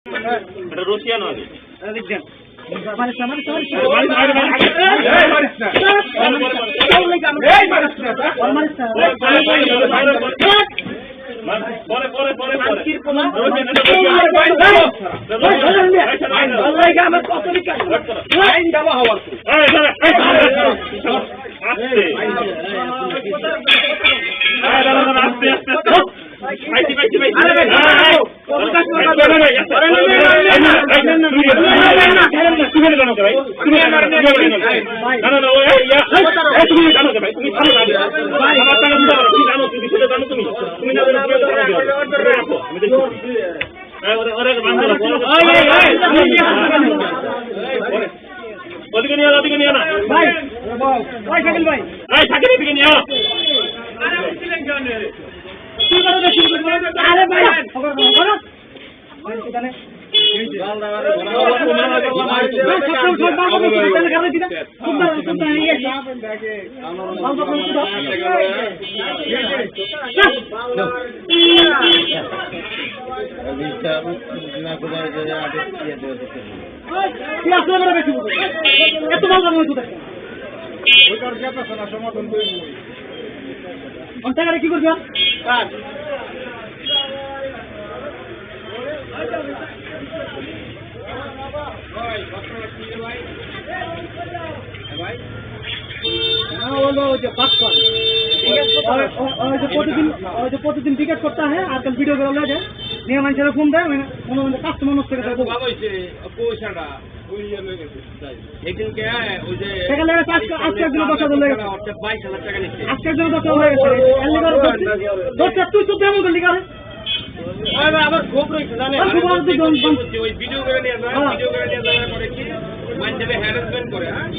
এটা রুশিয়ান হবে দেখেন ওদিকে নিয়ে না ভাই শাকিল ভাই শাকিল এদিকে নিয়ে আরে ভাই এত ভালো টাকা কি করবি প্রতিদিন টিकेट करता है आजकल वीडियो करा ले जाए नियम अनुसार फोन दे मैंने कस्टमर से कहता बाबा इसे पोछाड़ा एक दिन क्या है मुझे টাকা লাগে আজকে দিন 10,000 লাগে 22,000 টাকা নিচ্ছে আজকে দিন 10,000 লাগে এলিগার 10 তুই তো দেমন করলি কারে আরে আবার খুব রইছে জানে ওই ভিডিও করে নিয়ে যায় ভিডিও করে নিয়ে যায় পরে কি মানজেবে হ্যারাসমেন্ট করে হ্যাঁ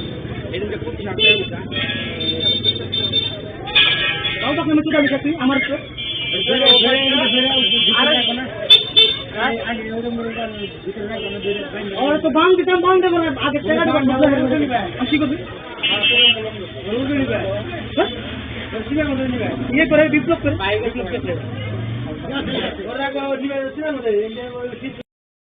এদিকে 25,000 টাকা দিতা তাও তো আমি চুটা দিছি আমার তো और तो बांध देते आगे टाका কি করবি ये करे विप्लव करे